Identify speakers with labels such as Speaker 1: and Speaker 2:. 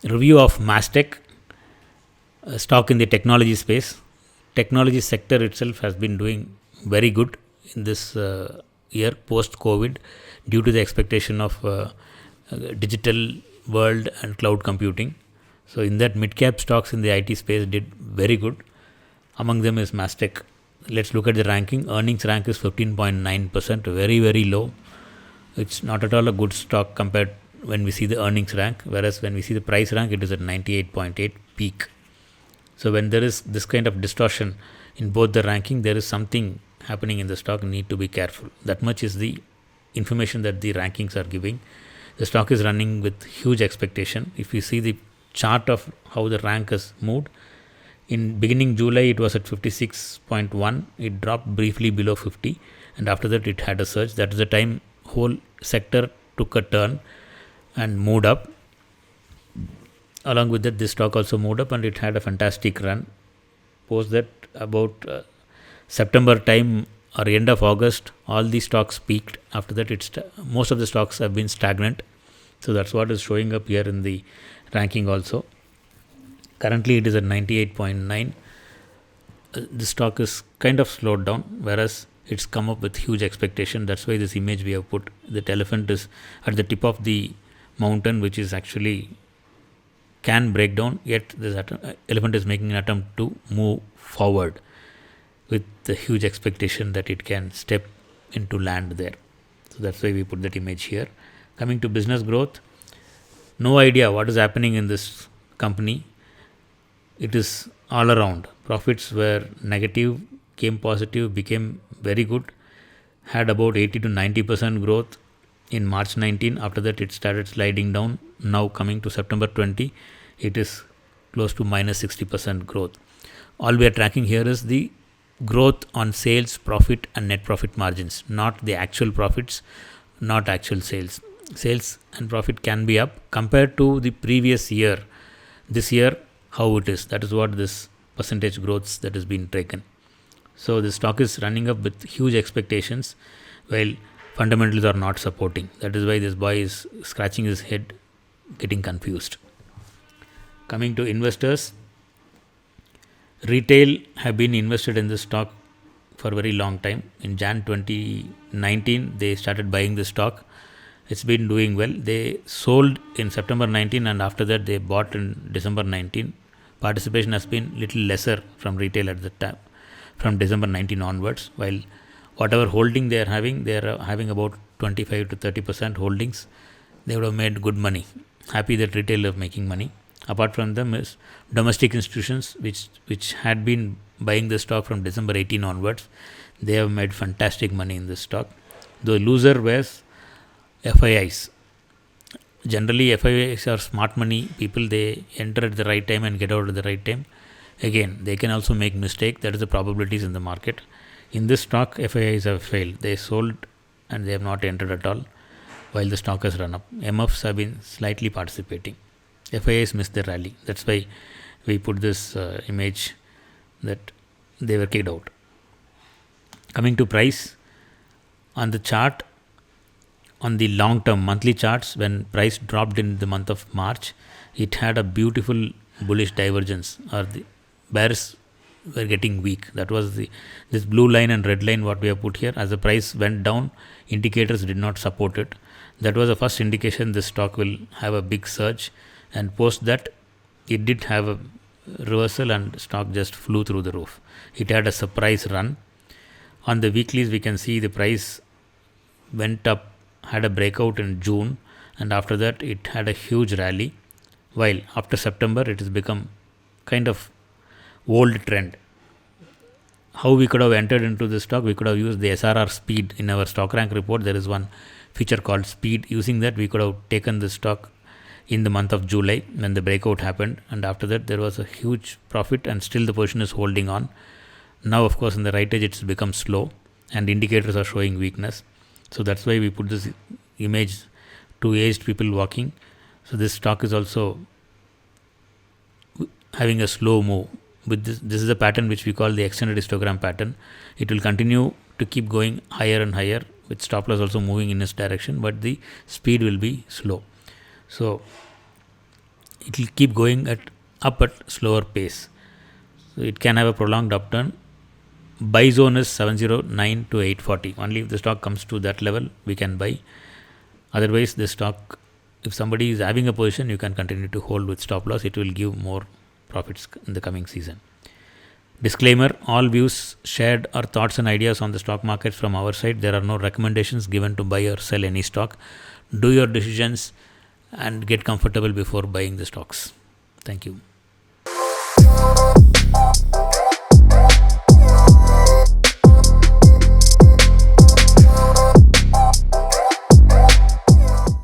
Speaker 1: review of Mastech, stock in the technology space. Technology sector itself has been doing very good in this year post COVID due to the expectation of digital world and cloud computing. So in that, mid cap stocks in the IT space did very good. Among them is Mastech. Let's look at the ranking. Earnings rank is 15.9%, very, very low. It's not at all a good stock compared when we see the earnings rank, whereas when we see the price rank, it is at 98.8 peak. So when there is this kind of distortion in both the ranking, there is something happening in the stock, need to be careful. That much is the information that the rankings are giving. The stock is running with huge expectation. If you see the chart of how the rank has moved, in beginning July it was at 56.1, it dropped briefly below 50, and after that it had a surge. That is the time whole sector took a turn and moved up. Along with that, this stock also moved up and it had a fantastic run. Post that, about September time or end of August, all the stocks peaked. After that, most of the stocks have been stagnant. So that's what is showing up here in the ranking also. Currently it is at 98.9. The stock is kind of slowed down, whereas it's come up with huge expectation. That's why this image we have put. The elephant is at the tip of the mountain, which is actually can break down, yet this elephant is making an attempt to move forward with the huge expectation that it can step into land there. So that's why we put that image here. Coming to business growth, no idea what is happening in this company. It is all around. Profits were negative, came positive, became very good, had about 80 to 90% growth in March 19. After that, it started sliding down. Now coming to September 20, it is close to minus 60% growth. All we are tracking here is the growth on sales, profit and net profit margins, not the actual profits, not actual sales. Sales and profit can be up compared to the previous year. This year, how it is. That is what this percentage growths that has been taken. So the stock is running up with huge expectations, while fundamentals are not supporting. That is why this boy is scratching his head, getting confused. Coming to investors, retail have been invested in this stock for a very long time. In Jan 2019, they started buying the stock. It's been doing well. They sold in September 19 and after that they bought in December 19. Participation has been little lesser from retail at the time, from December 19 onwards, while whatever holding they are having about 25 to 30% holdings. They would have made good money. Happy that retail are making money. Apart from them is domestic institutions which had been buying the stock from December 18 onwards. They have made fantastic money in this stock. The loser was FIIs. Generally, FIIs are smart money people. They enter at the right time and get out at the right time. Again, they can also make mistake. That is the probabilities in the market. In this stock, FIIs have failed. They sold and they have not entered at all, while the stock has run up. MFs have been slightly participating. FIIs missed the rally. That's why we put this image that they were kicked out. Coming to price, on the chart, on the long term monthly charts, when price dropped in the month of March, it had a beautiful bullish divergence, or the bears were getting weak. That was this blue line and red line what we have put here. As the price went down, indicators did not support it. That was the first indication this stock will have a big surge, and post that it did have a reversal and stock just flew through the roof. It had a surprise run. On the weeklies, we can see the price went up, had a breakout in June, and after that it had a huge rally, while after September it has become kind of old trend. How we could have entered into this stock? We could have used the SRR speed. In our stock rank report, there is one feature called speed. Using that, we could have taken the stock in the month of July when the breakout happened, and after that there was a huge profit and still the position is holding on. Now of course in the right edge it's become slow and indicators are showing weakness. So that's why we put this image, two aged people walking. So this stock is also having a slow move. With this is a pattern which we call the extended histogram pattern. It will continue to keep going higher and higher, with stop loss also moving in its direction, but the speed will be slow. So it will keep going up at slower pace. So it can have a prolonged upturn. Buy zone is 709 to 840. Only if the stock comes to that level, we can buy. Otherwise, the stock, if somebody is having a position, you can continue to hold with stop loss. It will give more profits in the coming season. Disclaimer: all views shared are thoughts and ideas on the stock markets from our side. There are no recommendations given to buy or sell any stock. Do your decisions and get comfortable before buying the stocks. Thank you.